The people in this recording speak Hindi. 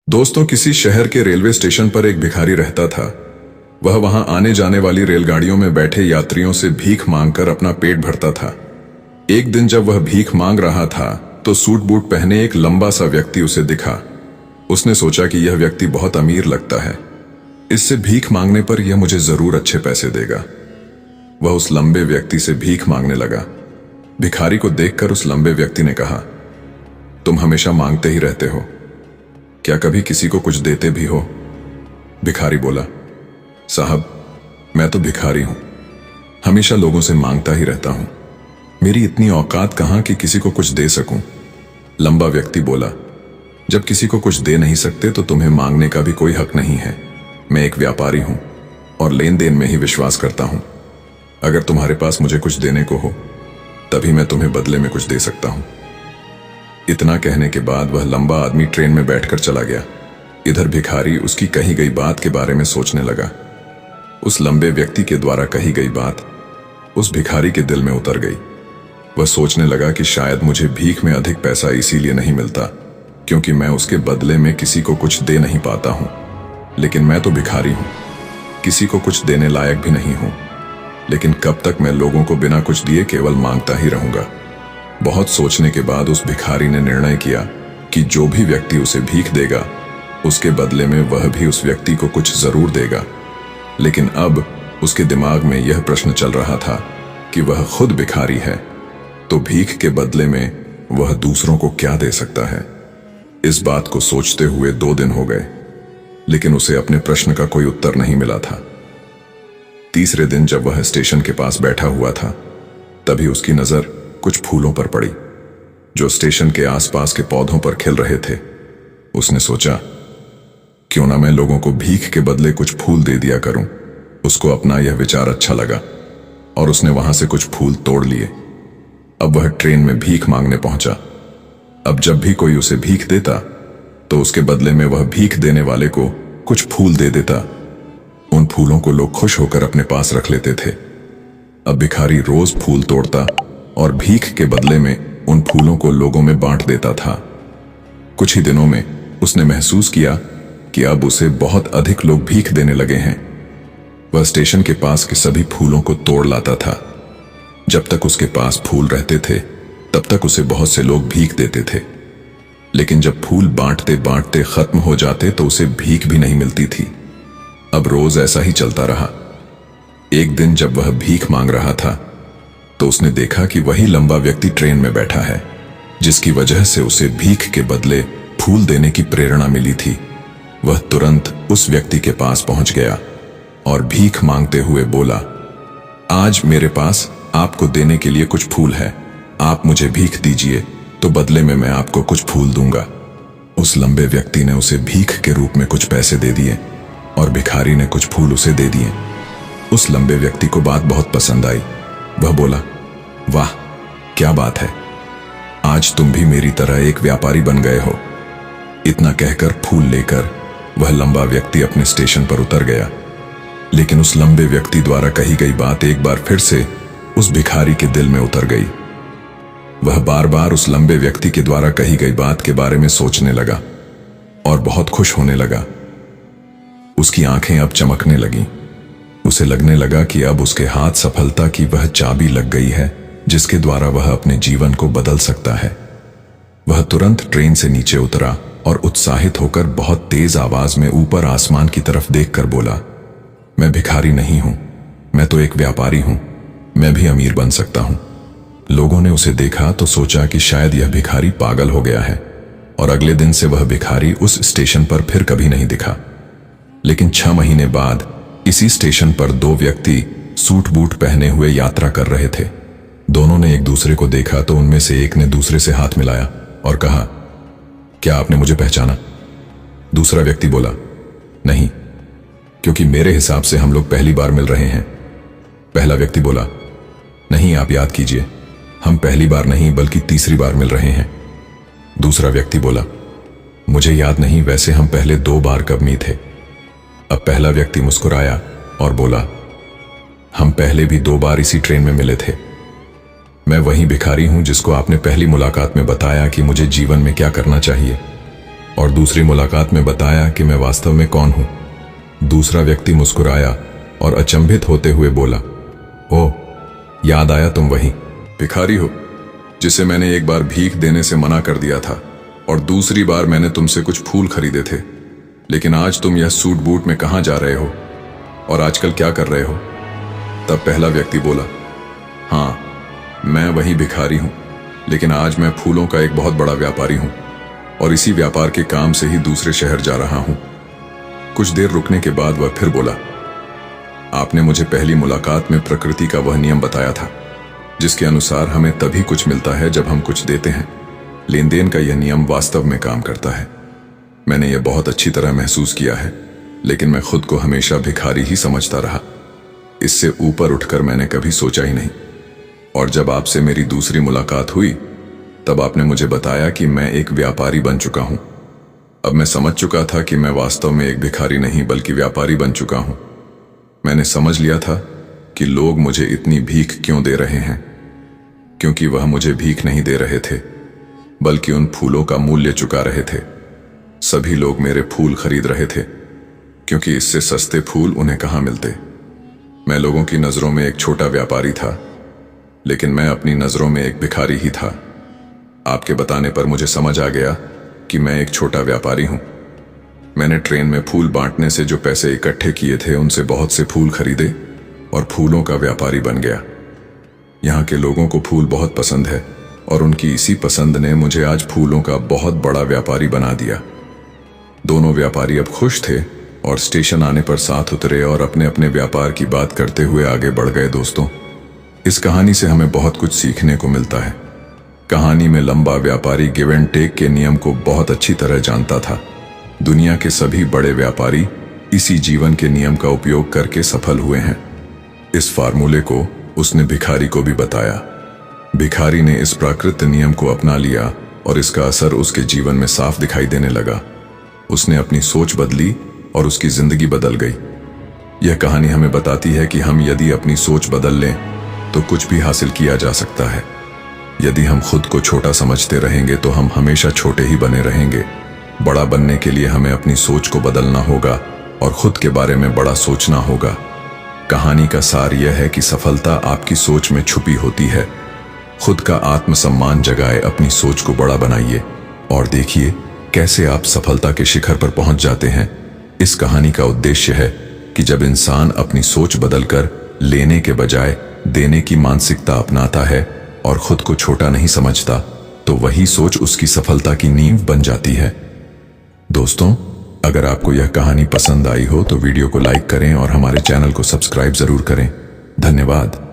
दोस्तों, किसी शहर के रेलवे स्टेशन पर एक भिखारी रहता था। वह वहां आने जाने वाली रेलगाड़ियों में बैठे यात्रियों से भीख मांगकर अपना पेट भरता था। एक दिन जब वह भीख मांग रहा था तो सूट बूट पहने एक लंबा सा व्यक्ति उसे दिखा। उसने सोचा कि यह व्यक्ति बहुत अमीर लगता है, इससे भीख मांगने पर यह मुझे जरूर अच्छे पैसे देगा। वह उस लंबे व्यक्ति से भीख मांगने लगा। भिखारी को देखकर उस लंबे व्यक्ति ने कहा, तुम हमेशा मांगते ही रहते हो, क्या कभी किसी को कुछ देते भी हो? भिखारी बोला, साहब, मैं तो भिखारी हूं, हमेशा लोगों से मांगता ही रहता हूं। मेरी इतनी औकात कहां कि किसी को कुछ दे सकूं। लंबा व्यक्ति बोला, जब किसी को कुछ दे नहीं सकते तो तुम्हें मांगने का भी कोई हक नहीं है। मैं एक व्यापारी हूं और लेन देन में ही विश्वास करता हूं। अगर तुम्हारे पास मुझे कुछ देने को हो तभी मैं तुम्हें बदले में कुछ दे सकता हूं। इतना कहने के बाद वह लंबा आदमी ट्रेन में बैठकर चला गया। इधर भिखारी उसकी कही गई बात के बारे में सोचने लगा। उस लंबे व्यक्ति के द्वारा कही गई बात उस भिखारी के दिल में उतर गई। वह सोचने लगा कि शायद मुझे भीख में अधिक पैसा इसीलिए नहीं मिलता क्योंकि मैं उसके बदले में किसी को कुछ दे नहीं पाता हूं। लेकिन मैं तो भिखारी हूं, किसी को कुछ देने लायक भी नहीं हूं। लेकिन कब तक मैं लोगों को बिना कुछ दिए केवल मांगता ही रहूंगा? बहुत सोचने के बाद उस भिखारी ने निर्णय किया कि जो भी व्यक्ति उसे भीख देगा उसके बदले में वह भी उस व्यक्ति को कुछ जरूर देगा। लेकिन अब उसके दिमाग में यह प्रश्न चल रहा था कि वह खुद भिखारी है तो भीख के बदले में वह दूसरों को क्या दे सकता है। इस बात को सोचते हुए 2 दिन हो गए, लेकिन उसे अपने प्रश्न का कोई उत्तर नहीं मिला था। तीसरे दिन जब वह स्टेशन के पास बैठा हुआ था तभी उसकी नजर कुछ फूलों पर पड़ी जो स्टेशन के आसपास के पौधों पर खिल रहे थे। उसने सोचा, क्यों ना मैं लोगों को भीख के बदले कुछ फूल दे दिया करूं। उसको अपना यह विचार अच्छा लगा और उसने वहां से कुछ फूल तोड़ लिए। अब वह ट्रेन में भीख मांगने पहुंचा। अब जब भी कोई उसे भीख देता तो उसके बदले में वह भीख देने वाले को कुछ फूल दे देता। उन फूलों को लोग खुश होकर अपने पास रख लेते थे। अब भिखारी रोज फूल तोड़ता और भीख के बदले में उन फूलों को लोगों में बांट देता था। कुछ ही दिनों में उसने महसूस किया कि अब उसे बहुत अधिक लोग भीख देने लगे हैं। वह स्टेशन के पास के सभी फूलों को तोड़ लाता था। जब तक उसके पास फूल रहते थे तब तक उसे बहुत से लोग भीख देते थे। लेकिन जब फूल बांटते बांटते खत्म हो जाते तो उसे भीख भी नहीं मिलती थी। अब रोज ऐसा ही चलता रहा। एक दिन जब वह भीख मांग रहा था तो उसने देखा कि वही लंबा व्यक्ति ट्रेन में बैठा है जिसकी वजह से उसे भीख के बदले फूल देने की प्रेरणा मिली थी। वह तुरंत उस व्यक्ति के पास पहुंच गया और भीख मांगते हुए बोला, आज मेरे पास आपको देने के लिए कुछ फूल है, आप मुझे भीख दीजिए तो बदले में मैं आपको कुछ फूल दूंगा। उस लंबे व्यक्ति ने उसे भीख के रूप में कुछ पैसे दे दिए और भिखारी ने कुछ फूल उसे दे दिए। उस लंबे व्यक्ति को बात बहुत पसंद आई। वह बोला, वाह, क्या बात है, आज तुम भी मेरी तरह एक व्यापारी बन गए हो। इतना कहकर फूल लेकर वह लंबा व्यक्ति अपने स्टेशन पर उतर गया। लेकिन उस लंबे व्यक्ति द्वारा कही गई बात एक बार फिर से उस भिखारी के दिल में उतर गई। वह बार बार उस लंबे व्यक्ति के द्वारा कही गई बात के बारे में सोचने लगा और बहुत खुश होने लगा। उसकी आंखें अब चमकने लगीं। उसे लगने लगा कि अब उसके हाथ सफलता की वह चाबी लग गई है जिसके द्वारा वह अपने जीवन को बदल सकता है। वह तुरंत ट्रेन से नीचे उतरा और उत्साहित होकर बहुत तेज आवाज में ऊपर आसमान की तरफ देखकर बोला, मैं भिखारी नहीं हूं, मैं तो एक व्यापारी हूं, मैं भी अमीर बन सकता हूं। लोगों ने उसे देखा तो सोचा कि शायद यह भिखारी पागल हो गया है और अगले दिन से वह भिखारी उस स्टेशन पर फिर कभी नहीं दिखा। लेकिन 6 महीने बाद इसी स्टेशन पर 2 व्यक्ति सूट बूट पहने हुए यात्रा कर रहे थे। दोनों ने एक दूसरे को देखा तो उनमें से एक ने दूसरे से हाथ मिलाया और कहा, क्या आपने मुझे पहचाना? दूसरा व्यक्ति बोला, नहीं, क्योंकि मेरे हिसाब से हम लोग पहली बार मिल रहे हैं। पहला व्यक्ति बोला, नहीं, आप याद कीजिए, हम पहली बार नहीं बल्कि तीसरी बार मिल रहे हैं। दूसरा व्यक्ति बोला, मुझे याद नहीं, वैसे हम पहले 2 बार कब मिले थे। अब पहला व्यक्ति मुस्कुराया और बोला, हम पहले भी 2 बार इसी ट्रेन में मिले थे। मैं वही भिखारी हूं जिसको आपने पहली मुलाकात में बताया कि मुझे जीवन में क्या करना चाहिए। और दूसरी मुलाकात में बताया कि मैं वास्तव में कौन हूं। दूसरा व्यक्ति मुस्कुराया और अचंभित होते हुए बोला, ओह, याद आया, तुम वही भिखारी हो जिसे मैंने एक बार भीख देने से मना कर दिया था और दूसरी बार मैंने तुमसे कुछ फूल खरीदे थे। लेकिन आज तुम यह सूट बूट में कहां जा रहे हो और आजकल क्या कर रहे हो? तब पहला व्यक्ति बोला, हाँ, मैं वही भिखारी हूं, लेकिन आज मैं फूलों का एक बहुत बड़ा व्यापारी हूं और इसी व्यापार के काम से ही दूसरे शहर जा रहा हूं। कुछ देर रुकने के बाद वह फिर बोला, आपने मुझे पहली मुलाकात में प्रकृति का वह नियम बताया था जिसके अनुसार हमें तभी कुछ मिलता है जब हम कुछ देते हैं। लेन देन का यह नियम वास्तव में काम करता है। मैंने यह बहुत अच्छी तरह महसूस किया है, लेकिन मैं खुद को हमेशा भिखारी ही समझता रहा। इससे ऊपर उठकर मैंने कभी सोचा ही नहीं। और जब आपसे मेरी दूसरी मुलाकात हुई तब आपने मुझे बताया कि मैं एक व्यापारी बन चुका हूं। अब मैं समझ चुका था कि मैं वास्तव में एक भिखारी नहीं बल्कि व्यापारी बन चुका हूं। मैंने समझ लिया था कि लोग मुझे इतनी भीख क्यों दे रहे हैं, क्योंकि वह मुझे भीख नहीं दे रहे थे बल्कि उन फूलों का मूल्य चुका रहे थे। सभी लोग मेरे फूल खरीद रहे थे क्योंकि इससे सस्ते फूल उन्हें कहां मिलते। मैं लोगों की नजरों में एक छोटा व्यापारी था, लेकिन मैं अपनी नजरों में एक भिखारी ही था। आपके बताने पर मुझे समझ आ गया कि मैं एक छोटा व्यापारी हूं। मैंने ट्रेन में फूल बांटने से जो पैसे इकट्ठे किए थे उनसे बहुत से फूल खरीदे और फूलों का व्यापारी बन गया। यहाँ के लोगों को फूल बहुत पसंद है और उनकी इसी पसंद ने मुझे आज फूलों का बहुत बड़ा व्यापारी बना दिया। दोनों व्यापारी अब खुश थे और स्टेशन आने पर साथ उतरे और अपने अपने व्यापार की बात करते हुए आगे बढ़ गए। दोस्तों, इस कहानी से हमें बहुत कुछ सीखने को मिलता है। कहानी में लंबा व्यापारी गिव एंड टेक के नियम को बहुत अच्छी तरह जानता था। दुनिया के सभी बड़े व्यापारी इसी जीवन के नियम का उपयोग करके सफल हुए हैं। इस फार्मूले को उसने भिखारी को भी बताया। भिखारी ने इस प्राकृत नियम को अपना लिया और इसका असर उसके जीवन में साफ दिखाई देने लगा। उसने अपनी सोच बदली और उसकी जिंदगी बदल गई। यह कहानी हमें बताती है कि हम यदि अपनी सोच बदल लें तो कुछ भी हासिल किया जा सकता है। यदि हम खुद को छोटा समझते रहेंगे तो हम हमेशा छोटे ही बने रहेंगे। बड़ा बनने के लिए हमें अपनी सोच को बदलना होगा और खुद के बारे में बड़ा सोचना होगा। कहानी का सार यह है कि सफलता आपकी सोच में छुपी होती है। खुद का आत्मसम्मान जगाए, अपनी सोच को बड़ा बनाइए और देखिए कैसे आप सफलता के शिखर पर पहुंच जाते हैं। इस कहानी का उद्देश्य है कि जब इंसान अपनी सोच बदलकर लेने के बजाय देने की मानसिकता अपनाता है और खुद को छोटा नहीं समझता, तो वही सोच उसकी सफलता की नींव बन जाती है। दोस्तों, अगर आपको यह कहानी पसंद आई हो तो वीडियो को लाइक करें और हमारे चैनल को सब्सक्राइब जरूर करें। धन्यवाद।